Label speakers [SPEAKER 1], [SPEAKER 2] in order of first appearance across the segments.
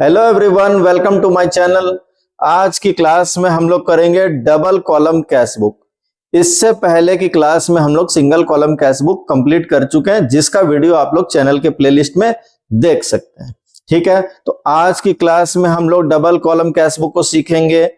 [SPEAKER 1] Hello everyone, welcome to my channel. आज की class में हम लोग करेंगे डबल कॉलम कैश बुक। इससे पहले की क्लास में हम लोग single column cash book complete कर चुके हैं, जिसका वीडियो आप लोग चैनल के प्लेलिस्ट में देख सकते हैं। ठीक है, तो आज की क्लास में हम लोग डबल कॉलम कैश बुक को सीखेंगे।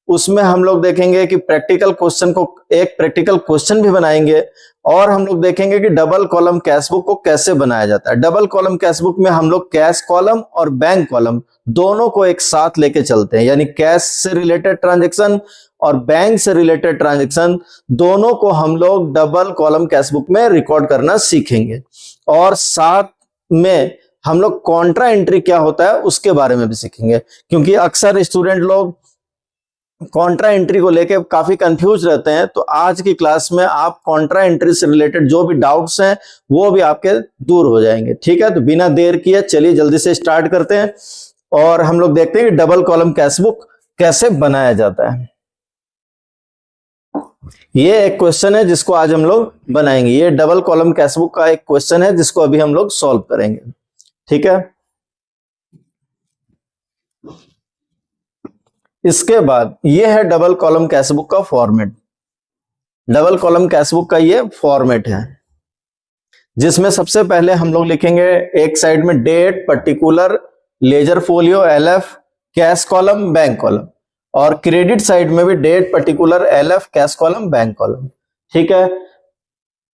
[SPEAKER 1] उसमें हम लोग देखेंगे कि प्रैक्टिकल क्वेश्चन को एक प्रैक्टिकल क्वेश्चन भी बनाएंगे और हम लोग देखेंगे कि डबल कॉलम कैश बुक को कैसे बनाया जाता है। डबल कॉलम कैश बुक में हम लोग कैश कॉलम और बैंक कॉलम दोनों को एक साथ लेके चलते हैं, यानी कैश से रिलेटेड ट्रांजैक्शन और बैंक से रिलेटेड ट्रांजैक्शन दोनों को हम लोग डबल कॉलम कैश बुक में रिकॉर्ड करना सीखेंगे। और साथ में हम लोग कॉन्ट्रा एंट्री क्या होता है उसके बारे में भी सीखेंगे, क्योंकि अक्सर स्टूडेंट लोग कॉन्ट्रा एंट्री को लेके काफी कंफ्यूज रहते हैं। तो आज की क्लास में आप कॉन्ट्रा एंट्री से रिलेटेड जो भी डाउट्स हैं वो भी आपके दूर हो जाएंगे। ठीक है, तो बिना देर किए चलिए जल्दी से स्टार्ट करते हैं और हम लोग देखते हैं कि डबल कॉलम कैश बुक कैसे बनाया जाता है। ये एक क्वेश्चन है जिसको आज हम लोग बनाएंगे। ये डबल कॉलम कैश बुक का एक क्वेश्चन है जिसको अभी हम लोग सॉल्व करेंगे। ठीक है, इसके बाद ये है डबल कॉलम कैश बुक का format. Double column cash book का ये फॉर्मेट है, जिसमें सबसे पहले हम लोग लिखेंगे एक साइड में date, particular, ledger folio, LF, cash column, bank column, और क्रेडिट साइड में भी date, particular, LF, cash column, bank column. ठीक है,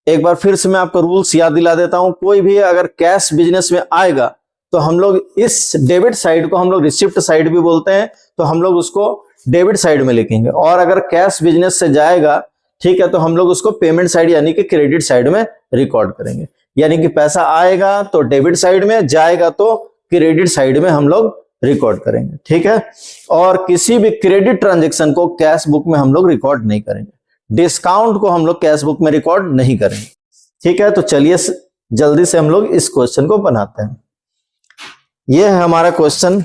[SPEAKER 1] एक बार फिर से मैं आपको रूल्स याद दिला देता हूं। कोई भी अगर कैश बिजनेस में आएगा तो हम लोग इस डेबिट साइड को हम लोग रिसिप्ट साइड भी बोलते हैं, तो हम लोग उसको डेबिट साइड में लिखेंगे। और अगर कैश बिजनेस से जाएगा, ठीक है, तो हम लोग उसको पेमेंट साइड यानी कि क्रेडिट साइड में रिकॉर्ड करेंगे। यानी कि पैसा आएगा तो डेबिट साइड में, जाएगा तो क्रेडिट साइड में हम लोग रिकॉर्ड करेंगे। ठीक है, और किसी भी क्रेडिट ट्रांजेक्शन को कैश बुक में हम लोग रिकॉर्ड नहीं करेंगे। डिस्काउंट को हम लोग कैश बुक में रिकॉर्ड नहीं करेंगे। ठीक है, तो चलिए जल्दी से हम लोग इस क्वेश्चन को बनाते हैं। ये है हमारा क्वेश्चन।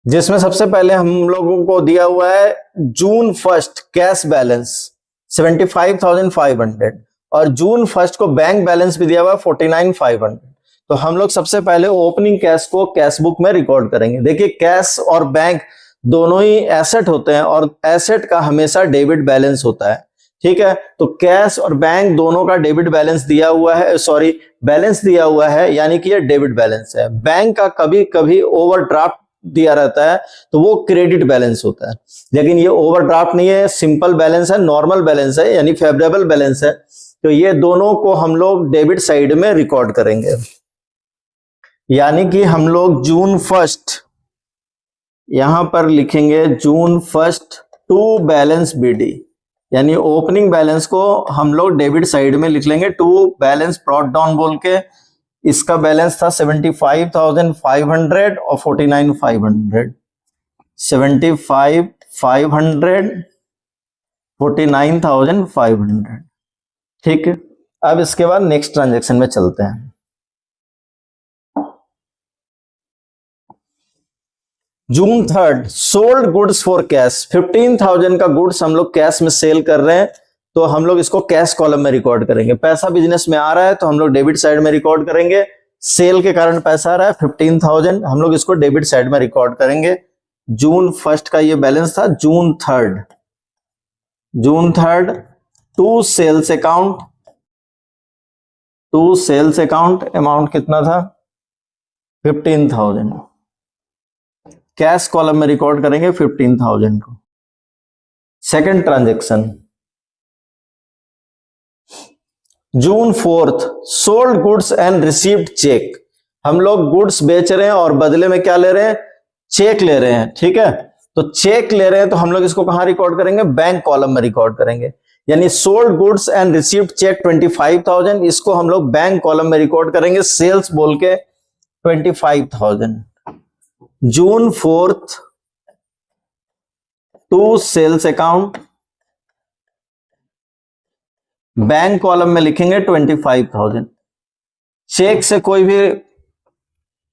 [SPEAKER 1] जिसमें सबसे पहले हम लोगों को दिया हुआ है जून 1 कैश बैलेंस 75,500 और जून 1 को बैंक बैलेंस भी दिया हुआ है 49,500। तो हम लोग सबसे पहले ओपनिंग कैश को कैश बुक में रिकॉर्ड करेंगे। देखिए, कैश और बैंक दोनों ही एसेट होते हैं और एसेट का हमेशा डेबिट बैलेंस होता है। ठीक है, तो कैश और बैंक दोनों का डेबिट बैलेंस दिया हुआ है, बैलेंस दिया हुआ है, यानी कि ये डेबिट बैलेंस है। बैंक का कभी कभी ओवरड्राफ्ट दिया रहता है तो वो क्रेडिट बैलेंस होता है, लेकिन ये ओवरड्राफ्ट नहीं है, सिंपल बैलेंस है, नॉर्मल बैलेंस है, यानी फेवरेबल बैलेंस है। तो ये दोनों को हम लोग डेबिट साइड में रिकॉर्ड करेंगे। यानी कि हम लोग जून 1 यहां पर लिखेंगे, जून 1 टू बैलेंस बीडी, यानी ओपनिंग बैलेंस को हम लोग डेबिट साइड में लिख लेंगे। टू बैलेंस ब्रॉट डाउन बोल के इसका बैलेंस था 75,500 और 49,500। 75,500, 49,500। ठीक है, अब इसके बाद नेक्स्ट ट्रांजेक्शन में चलते हैं। जून 3 सोल्ड गुड्स फॉर कैश 15,000 का गुड्स हम लोग कैश में सेल कर रहे हैं, तो हम लोग इसको कैश कॉलम में रिकॉर्ड करेंगे। पैसा बिजनेस में आ रहा है तो हम लोग डेबिट साइड में रिकॉर्ड करेंगे। सेल के कारण पैसा आ रहा है 15,000, हम लोग इसको डेबिट साइड में रिकॉर्ड करेंगे। जून 1 का ये बैलेंस था। जून 3 टू सेल्स अकाउंट अमाउंट कितना था? 15,000। कैश कॉलम में रिकॉर्ड करेंगे 15,000 को। Second transaction June 4 sold goods and received cheque. हम लोग गुड्स बेच रहे हैं और बदले में क्या ले रहे हैं? चेक ले रहे हैं। ठीक है, तो चेक ले रहे हैं तो हम लोग इसको कहां रिकॉर्ड करेंगे? बैंक कॉलम में रिकॉर्ड करेंगे। यानी sold goods and received cheque 25,000, इसको हम लोग बैंक कॉलम में रिकॉर्ड करेंगे सेल्स बोल के 25,000। June 4 to sales account, bank column में लिखेंगे 25,000। चेक से कोई भी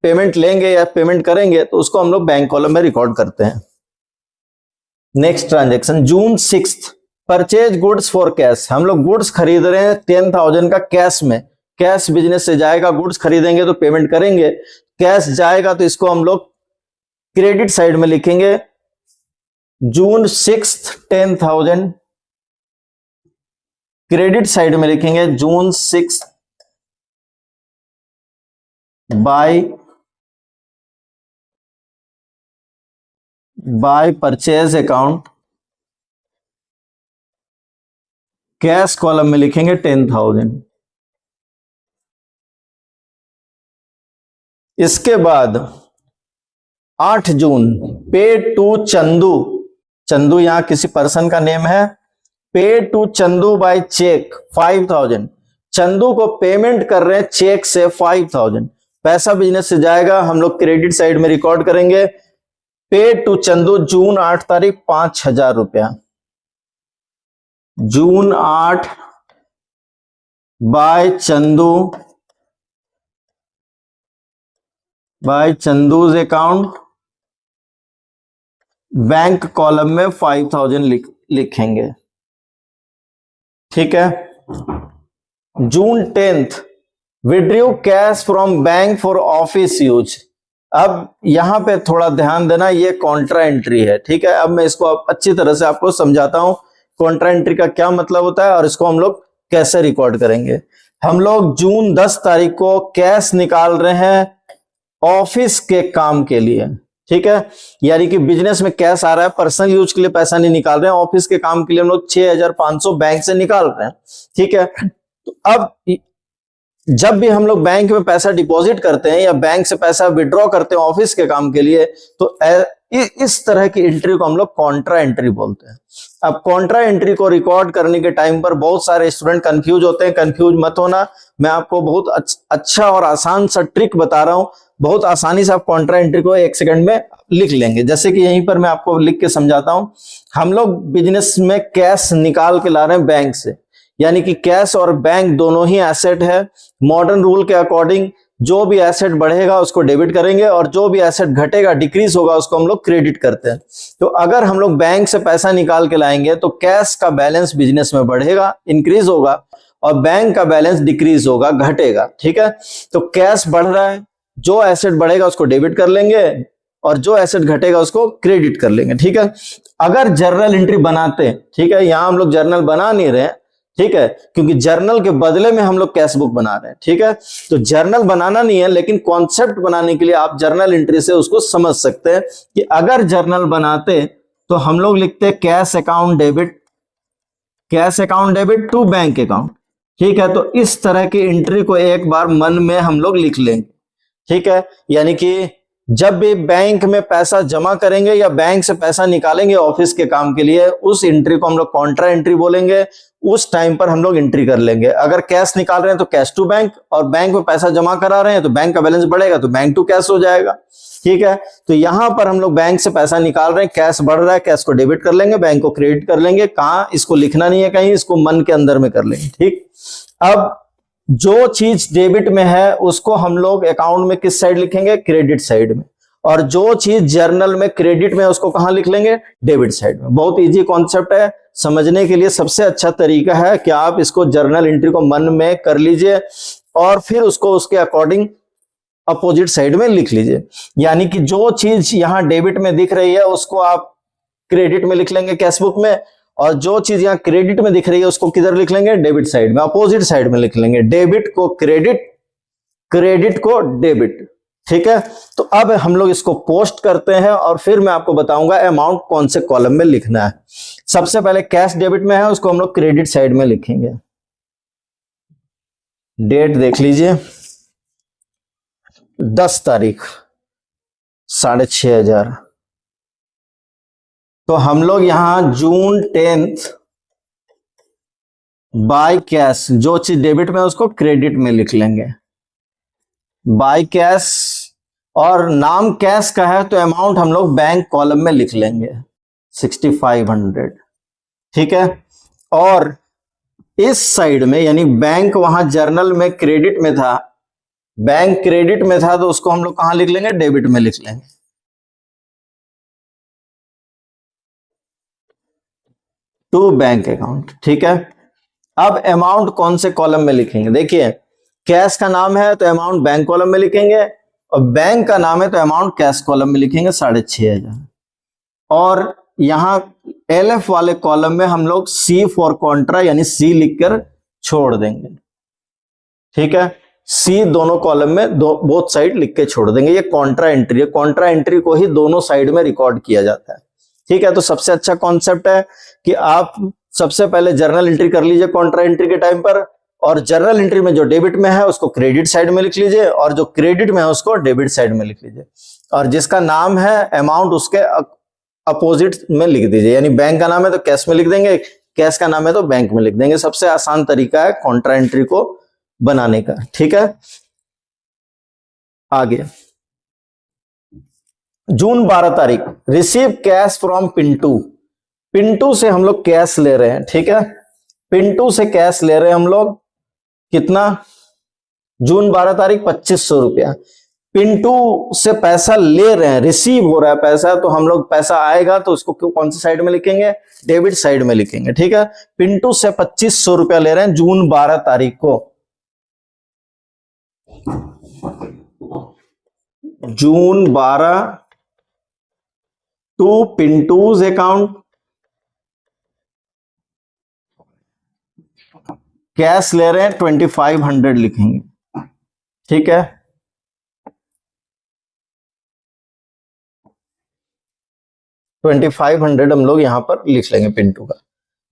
[SPEAKER 1] पेमेंट लेंगे या पेमेंट करेंगे तो उसको हम लोग बैंक कॉलम में रिकॉर्ड करते हैं। Next transaction June 6 purchase goods for cash. हम लोग गुड्स खरीद रहे हैं 10,000 का कैश में, कैश बिजनेस से जाएगा, गुड्स खरीदेंगे तो पेमेंट करेंगे, कैश जाएगा तो इसको हम लोग क्रेडिट साइड में लिखेंगे। जून 6 10,000 क्रेडिट साइड में लिखेंगे। जून 6 by purchase account, cash column में लिखेंगे 10,000। इसके बाद 8 जून पे टू चंदू, चंदू यहां किसी पर्सन का नेम है, pay to Chandu by cheque 5,000, Chandu को पेमेंट कर रहे हैं चेक से 5,000। पैसा बिजनेस से जाएगा, हम लोग क्रेडिट साइड में रिकॉर्ड करेंगे। पे टू चंदू जून 8 तारीख 5,000 रुपया। June 8 by Chandu's account, bank column में 5,000 लिखेंगे। ठीक है। June 10 withdraw cash from bank for office use. अब यहां पे थोड़ा ध्यान देना, ये कॉन्ट्रा एंट्री है। ठीक है, अब मैं इसको अच्छी तरह से आपको समझाता हूं कॉन्ट्रा एंट्री का क्या मतलब होता है और इसको हम लोग कैसे रिकॉर्ड करेंगे। हम लोग जून 10 तारीख को कैश निकाल रहे हैं ऑफिस के काम के लिए। ठीक है, यानी कि बिजनेस में कैश आ रहा है, पर्सनल यूज के लिए पैसा नहीं निकाल रहे हैं, ऑफिस के काम के लिए हम लोग 6,500 बैंक से निकाल रहे हैं। ठीक है, तो अब जब भी हम लोग बैंक में पैसा डिपॉजिट करते हैं या बैंक से पैसा विड्रॉ करते हैं ऑफिस के काम के लिए, तो इस तरह की एंट्री को हम लोग कॉन्ट्रा एंट्री बोलते हैं। अब कॉन्ट्रा एंट्री को रिकॉर्ड करने के टाइम पर बहुत सारे स्टूडेंट कंफ्यूज होते हैं। कंफ्यूज मत होना, मैं आपको बहुत अच्छा और आसान सा ट्रिक बता रहा हूं। बहुत आसानी से आप कॉन्ट्रा एंट्री को 1 सेकंड में लिख लेंगे। जैसे कि यहीं पर मैं आपको लिख के समझाता हूं। हम लोग बिजनेस में कैश निकाल के ला रहे हैं बैंक से, यानी कि कैश और बैंक दोनों ही एसेट है। मॉडर्न रूल के अकॉर्डिंग जो भी एसेट बढ़ेगा उसको डेबिट करेंगे और जो भी एसेट घटेगा, डिक्रीज होगा, उसको हम लोग क्रेडिट करते हैं। तो अगर हम लोग बैंक से पैसा निकाल के लाएंगे तो कैश का बैलेंस बिजनेस में बढ़ेगा, इंक्रीज होगा, और बैंक का बैलेंस डिक्रीज होगा, घटेगा। ठीक है, तो कैश बढ़ रहा है, जो एसेट बढ़ेगा उसको डेबिट कर लेंगे और जो एसेट घटेगा उसको क्रेडिट कर लेंगे। ठीक है, अगर जर्नल एंट्री बनाते, ठीक है, यहां हम लोग जर्नल बना नहीं रहे हैं, ठीक है, क्योंकि जर्नल के बदले में हम लोग कैश बुक बना रहे हैं। ठीक है, तो जर्नल बनाना नहीं है, लेकिन कॉन्सेप्ट बनाने के लिए आप जर्नल एंट्री से उसको समझ सकते हैं कि अगर जर्नल बनाते तो हम लोग लिखते cash account debit to bank account. ठीक है, तो इस तरह की एंट्री को एक बार मन में हम लोग लिख लेंगे। ठीक है, यानी कि जब भी बैंक में पैसा जमा करेंगे या बैंक से पैसा निकालेंगे ऑफिस के काम के लिए, उस एंट्री को हम लोग कॉन्ट्रा एंट्री बोलेंगे। उस टाइम पर हम लोग एंट्री कर लेंगे। अगर कैश निकाल रहे हैं तो कैश टू बैंक, और बैंक में पैसा जमा करा रहे हैं तो बैंक का बैलेंस बढ़ेगा तो बैंक टू कैश हो जाएगा। ठीक है, तो यहां पर हम लोग बैंक से पैसा निकाल रहे हैं, कैश बढ़ रहा है, कैश को डेबिट कर लेंगे, बैंक को क्रेडिट कर लेंगे। कहां, इसको लिखना नहीं है कहीं, इसको मन के अंदर में कर लेंगे। ठीक, अब जो चीज डेबिट में है उसको हम लोग अकाउंट में किस साइड लिखेंगे, क्रेडिट साइड में, और जो चीज जर्नल में क्रेडिट में उसको कहां लिख लेंगे, डेबिट साइड में। बहुत इजी कॉन्सेप्ट है, समझने के लिए सबसे अच्छा तरीका है कि आप इसको जर्नल एंट्री को मन में कर लीजिए और फिर उसको उसके अकॉर्डिंग अपोजिट साइड में लिख लीजिए। यानी कि जो चीज यहां डेबिट में दिख रही है उसको आप क्रेडिट में लिख लेंगे कैश बुक में, और जो चीज यहां क्रेडिट में दिख रही है उसको किधर लिख लेंगे, डेबिट साइड में, अपोजिट साइड में लिख लेंगे। डेबिट को क्रेडिट, क्रेडिट को डेबिट। ठीक है, तो अब हम लोग इसको पोस्ट करते हैं और फिर मैं आपको बताऊंगा अमाउंट कौन से कॉलम में लिखना है। सबसे पहले कैश डेबिट में है, उसको हम लोग क्रेडिट साइड में लिखेंगे। डेट देख लीजिए, 10 तारीख 6,500। तो हम लोग यहां जून 10 बाय कैश, जो चीज डेबिट में है उसको क्रेडिट में लिख लेंगे, बाय कैश, और नाम कैश का है तो अमाउंट हम लोग बैंक कॉलम में लिख लेंगे 6,500। ठीक है, और इस साइड में, यानी बैंक वहां जर्नल में क्रेडिट में था, बैंक क्रेडिट में था, तो उसको हम लोग कहां लिख लेंगे, डेबिट में लिख लेंगे। To bank account. ठीक है, अब अमाउंट कौन से कॉलम में लिखेंगे, देखिए कैश का नाम है तो अमाउंट बैंक कॉलम में लिखेंगे, और बैंक का नाम है तो अमाउंट कैश कॉलम में लिखेंगे 6,500। और यहां एलएफ वाले कॉलम में हम लोग सी फॉर कॉन्ट्रा यानी सी लिखकर छोड़ देंगे। ठीक है, सी दोनों कॉलम में बोथ साइड लिख के छोड़ देंगे। ये कॉन्ट्रा एंट्री है, कॉन्ट्रा एंट्री को ही दोनों साइड में रिकॉर्ड किया जाता है। ठीक है, तो सबसे अच्छा कॉन्सेप्ट है कि आप सबसे पहले जर्नल एंट्री कर लीजिए कॉन्ट्रा एंट्री के टाइम पर, और जर्नल एंट्री में जो डेबिट में है उसको क्रेडिट साइड में लिख लीजिए, और जो क्रेडिट में है उसको डेबिट साइड में लिख लीजिए, और जिसका नाम है अमाउंट उसके अपोजिट में लिख दीजिए। यानी बैंक का नाम है तो कैश में लिख देंगे, कैश का नाम है तो बैंक में लिख देंगे। सबसे आसान तरीका है कॉन्ट्रा एंट्री को बनाने का। ठीक है, आगे जून 12 तारीख, receive cash from Pintu. Pintu से हम लोग कैश ले रहे हैं। ठीक है, पिंटू से कैश ले रहे हैं हम लोग, कितना, जून 12 तारीख 2,500 रुपया। पिंटू से पैसा ले रहे हैं, रिसीव हो रहा है पैसा, तो हम लोग पैसा आएगा तो उसको कौन सी साइड में लिखेंगे, डेबिट साइड में लिखेंगे। ठीक है, पिंटू से 2,500 रुपया ले रहे हैं जून 12 तारीख को, जून 12 टू पिंटूज अकाउंट। कैश ले रहे हैं 2,500 लिखेंगे। ठीक है, $2,500 हम लोग यहां पर लिख लेंगे पिंटू का।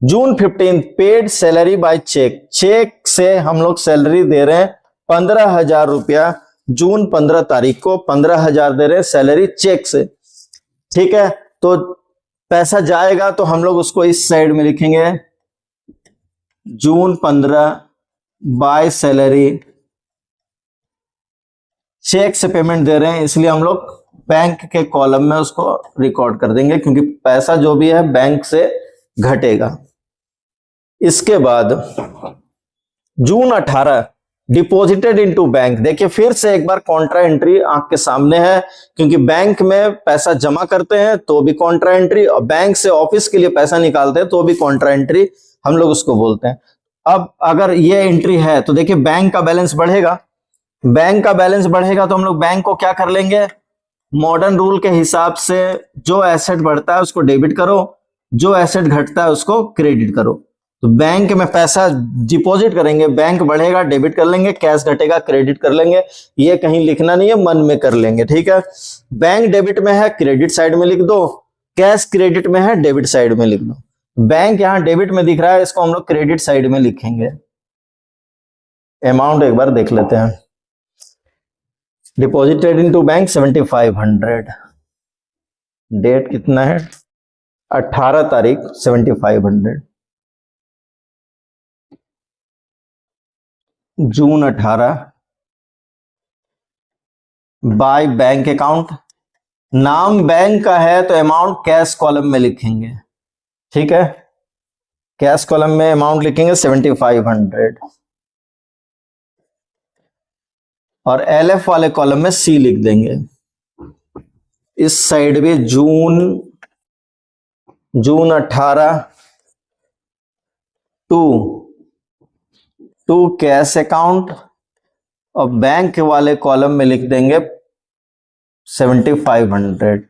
[SPEAKER 1] June 15 paid salary by cheque, cheque से हम लोग सैलरी दे रहे हैं 15,000 रुपया जून 15 तारीख को, 15,000 दे रहे हैं सैलरी चेक से। ठीक है, तो पैसा जाएगा तो हम लोग उसको इस साइड में लिखेंगे, जून 15 बाय सैलरी, चेक से पेमेंट दे रहे हैं इसलिए हम लोग बैंक के कॉलम में उसको रिकॉर्ड कर देंगे, क्योंकि पैसा जो भी है बैंक से घटेगा। इसके बाद जून 18 डिपॉजिटेड इनटू बैंक। देखिए फिर से एक बार कॉन्ट्रा एंट्री आंख के सामने है, क्योंकि बैंक में पैसा जमा करते हैं तो भी कॉन्ट्रा एंट्री, और बैंक से ऑफिस के लिए पैसा निकालते हैं तो भी कॉन्ट्रा एंट्री हम लोग उसको बोलते हैं। अब अगर ये एंट्री है तो देखिए बैंक का बैलेंस बढ़ेगा, बैंक का बैलेंस बढ़ेगा तो हम लोग बैंक को क्या कर लेंगे, मॉडर्न रूल के हिसाब से जो एसेट बढ़ता है उसको डेबिट करो, जो एसेट घटता है उसको क्रेडिट करो। तो बैंक में पैसा डिपॉजिट करेंगे, बैंक बढ़ेगा डेबिट कर लेंगे, कैश घटेगा क्रेडिट कर लेंगे। ये कहीं लिखना नहीं है, मन में कर लेंगे। ठीक है, बैंक डेबिट में है क्रेडिट साइड में लिख दो, कैश क्रेडिट में है डेबिट साइड में लिख दो। बैंक यहां डेबिट में दिख रहा है, इसको हम लोग क्रेडिट साइड में लिखेंगे। अमाउंट एक बार देख लेते हैं, डिपॉजिटेड इनटू बैंक 7,500, डेट कितना है 18 तारीख 7,500, जून 18 बाय बैंक अकाउंट। नाम बैंक का है तो अमाउंट कैश कॉलम में लिखेंगे। ठीक है, कैश कॉलम में अमाउंट लिखेंगे 7,500, और एलएफ वाले कॉलम में सी लिख देंगे। इस साइड भी जून 18 टू कैश अकाउंट, और बैंक वाले कॉलम में लिख देंगे 7,500,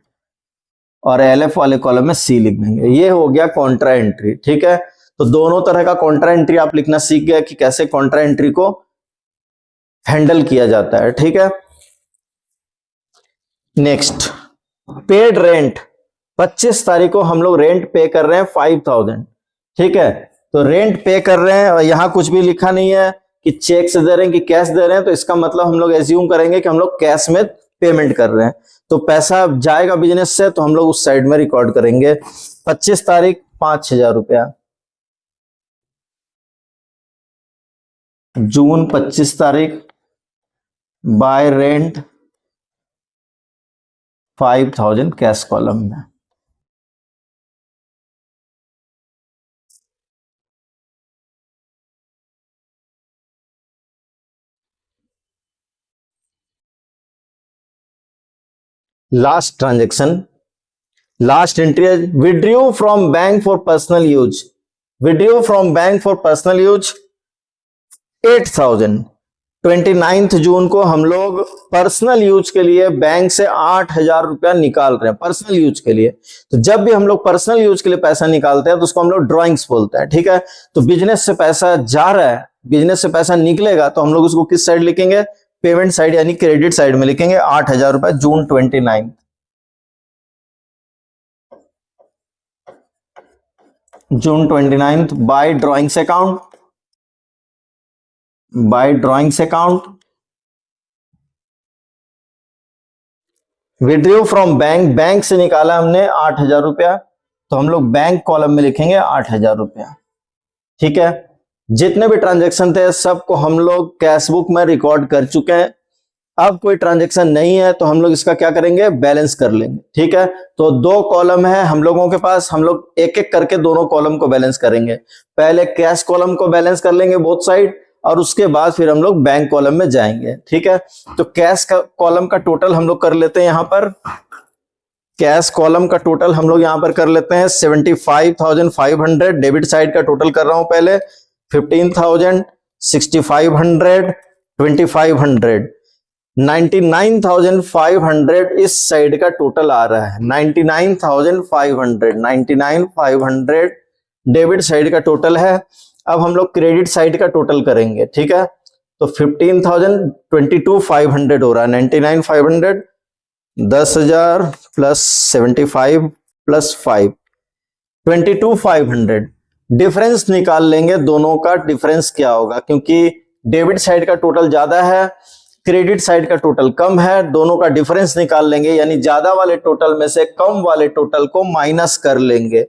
[SPEAKER 1] और एलएफ वाले कॉलम में सी लिख देंगे। ये हो गया कॉन्ट्रा एंट्री। ठीक है, तो दोनों तरह का कॉन्ट्रा एंट्री आप लिखना सीख गए कि कैसे कॉन्ट्रा एंट्री को हैंडल किया जाता है। ठीक है, नेक्स्ट पेड रेंट, 25 तारीख को हम लोग रेंट पे कर रहे हैं 5,000। ठीक है, तो रेंट पे कर रहे हैं और यहां कुछ भी लिखा नहीं है कि चेक से दे रहे हैं कि कैश दे रहे हैं, तो इसका मतलब हम लोग एज्यूम करेंगे कि हम लोग कैश में पेमेंट कर रहे हैं। तो पैसा जाएगा बिजनेस से तो हम लोग उस साइड में रिकॉर्ड करेंगे। 25 तारीख 5,000 रुपया, जून 25 तारीख बाय रेंट 5,000 कैश कॉलम में। लास्ट ट्रांजेक्शन, लास्ट एंट्री है withdrew from bank for personal use, withdrew from bank for personal use 8,000, 29 जून को हम लोग पर्सनल यूज के लिए बैंक से 8,000 रुपया निकाल रहे हैं पर्सनल यूज के लिए। तो जब भी हम लोग पर्सनल यूज के लिए पैसा निकालते हैं तो उसको हम लोग ड्रॉइंग्स बोलते हैं, ठीक है। तो बिजनेस से पैसा जा रहा है, बिजनेस से पैसा निकलेगा तो हम लोग उसको किस साइड लिखेंगे, पेमेंट साइड यानी क्रेडिट साइड में लिखेंगे 8,000 रुपया June 29। June 29 by drawings account, by drawings account. Withdraw from bank, bank से निकाला हमने 8,000 रुपया तो हम लोग बैंक कॉलम में लिखेंगे 8,000 रुपया, ठीक है। जितने भी ट्रांजैक्शन थे सबको हम लोग कैश बुक में रिकॉर्ड कर चुके हैं। अब कोई ट्रांजैक्शन नहीं है तो हम लोग इसका क्या करेंगे, बैलेंस कर लेंगे, ठीक है। तो 2 कॉलम है हम लोगों के पास, हम लोग एक एक करके दोनों कॉलम को बैलेंस करेंगे। पहले कैश कॉलम को बैलेंस कर लेंगे बोथ साइड और उसके बाद फिर हम लोग बैंक कॉलम में जाएंगे, ठीक है। तो कैश का कॉलम का टोटल हम लोग कर लेते हैं यहां पर, कैश कॉलम का टोटल हम लोग यहां पर कर लेते हैं 75,500। डेबिट साइड का टोटल कर रहा हूं पहले 15,000, 6,500, 2,500, 99,500 इस साइड का टोटल आ रहा है। 99,500, 99,500 डेबिट साइड का टोटल है। अब हम लोग क्रेडिट साइड का टोटल करेंगे, ठीक है। तो 15,000, 22,500 हो रहा है। 99,500 10,000 प्लस 75 प्लस 5 22,500। डिफरेंस निकाल लेंगे, दोनों का डिफरेंस क्या होगा, क्योंकि डेबिट साइड का टोटल ज्यादा है, क्रेडिट साइड का टोटल कम है। दोनों का डिफरेंस निकाल लेंगे यानी ज्यादा वाले टोटल में से कम वाले टोटल को माइनस कर लेंगे,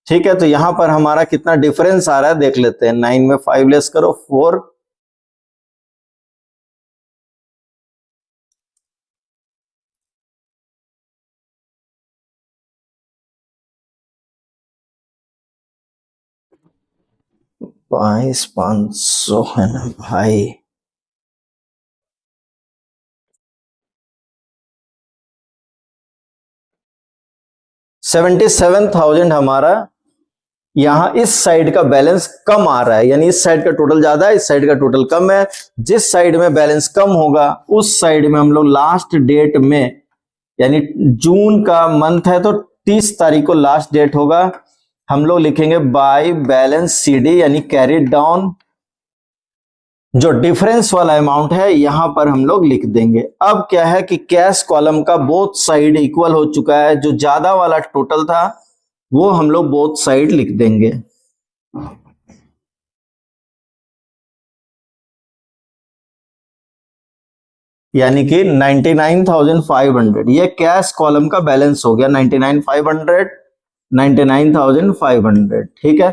[SPEAKER 1] ठीक है। तो यहां पर हमारा कितना डिफरेंस आ रहा है देख लेते हैं। 9 में 5 लेस करो 4, बाईस 500 है ना भाई। $77,000 हमारा यहां इस साइड का बैलेंस कम आ रहा है, यानी इस साइड का टोटल ज्यादा है, इस साइड का टोटल कम है। जिस साइड में बैलेंस कम होगा उस साइड में हम लोग लास्ट डेट में, यानी जून का मंथ है तो 30 तारीख को लास्ट डेट होगा, हम लोग लिखेंगे बाय बैलेंस सीडी यानी कैरिड डाउन। जो डिफरेंस वाला अमाउंट है यहां पर हम लोग लिख देंगे। अब क्या है कि कैश कॉलम का बोथ साइड इक्वल हो चुका है, जो ज्यादा वाला टोटल था वो हम लोग बोथ साइड लिख देंगे। यानी कि 99,500 ये कैश कॉलम का बैलेंस हो गया। 99,500, 99,500, ठीक है।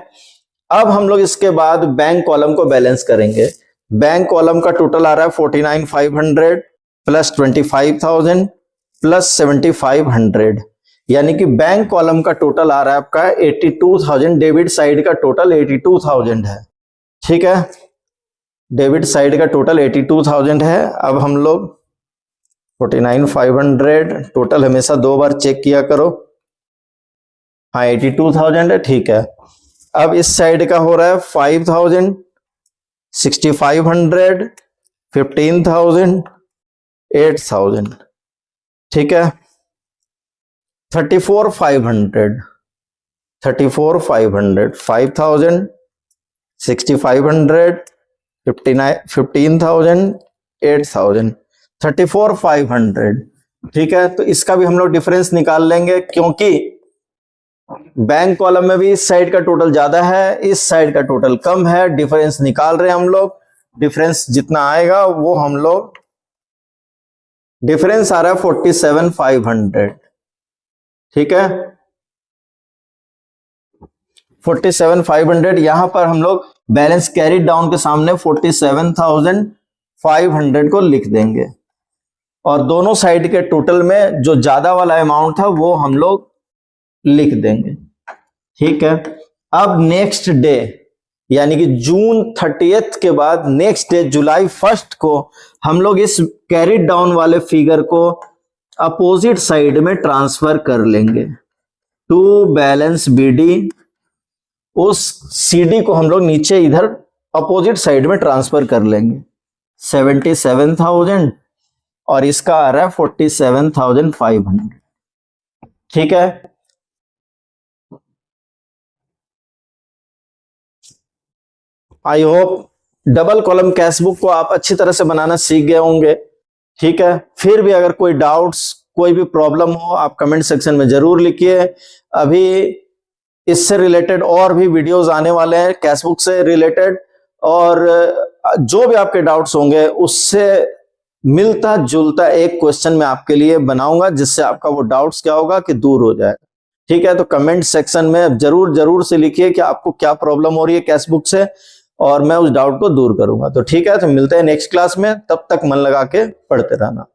[SPEAKER 1] अब हम लोग इसके बाद बैंक कॉलम को बैलेंस करेंगे। बैंक कॉलम का टोटल आ रहा है 49,500 प्लस 25,000 प्लस 7,500, यानी कि बैंक कॉलम का टोटल आ रहा है आपका 82,000। डेबिट साइड का टोटल 82,000 है, ठीक है। डेबिट साइड का टोटल 82,000 है। अब हम लोग 49,500 टोटल हमेशा 2 बार चेक किया करो। हाँ 82,000 है, ठीक है। अब इस साइड का हो रहा है 5,000, 6,500, 15,000, 8,000, ठीक है। 34,500, 34,500, 5,000, 6,500, 15,000, 8,000, 34,500, ठीक है। तो इसका भी हम लोग डिफरेंस निकाल लेंगे, क्योंकि बैंक कॉलम में भी इस साइड का टोटल ज्यादा है, इस साइड का टोटल कम है। डिफरेंस निकाल रहे हैं हम लोग, डिफरेंस जितना आएगा वो हम लोग, डिफरेंस आ रहा है 47,500, ठीक है। 47,500 यहां पर हम लोग बैलेंस कैरी डाउन के सामने 47,500 को लिख देंगे और दोनों साइड के टोटल में जो ज्यादा वाला अमाउंट था वो हम लोग लिख देंगे, ठीक है। अब नेक्स्ट डे यानी कि जून 30 के बाद नेक्स्ट डे जुलाई 1 को हम लोग इस कैरिड डाउन वाले फिगर को अपोजिट साइड में ट्रांसफर कर लेंगे टू बैलेंस बीडी। उस सीडी को हम लोग नीचे इधर अपोजिट साइड में ट्रांसफर कर लेंगे। 77,000 और इसका आ रहा है 47,500। ठीक है, I hope double column cash book को आप अच्छी तरह से बनाना सीख गए होंगे। ठीक है, फिर भी अगर कोई डाउट्स, कोई भी प्रॉब्लम हो, आप कमेंट सेक्शन में जरूर लिखिए। अभी इससे रिलेटेड और भी वीडियोस आने वाले हैं कैश बुक से रिलेटेड, और जो भी आपके डाउट्स होंगे उससे मिलता जुलता एक क्वेश्चन मैं आपके लिए बनाऊंगा, जिससे आपका वो डाउट्स क्या होगा कि दूर हो जाएगा। ठीक है, तो कमेंट सेक्शन में जरूर जरूर से लिखिए कि आपको क्या प्रॉब्लम हो रही है कैश बुक से, और मैं उस डाउट को दूर करूंगा। तो ठीक है, तो मिलते हैं नेक्स्ट क्लास में, तब तक मन लगा के पढ़ते रहना।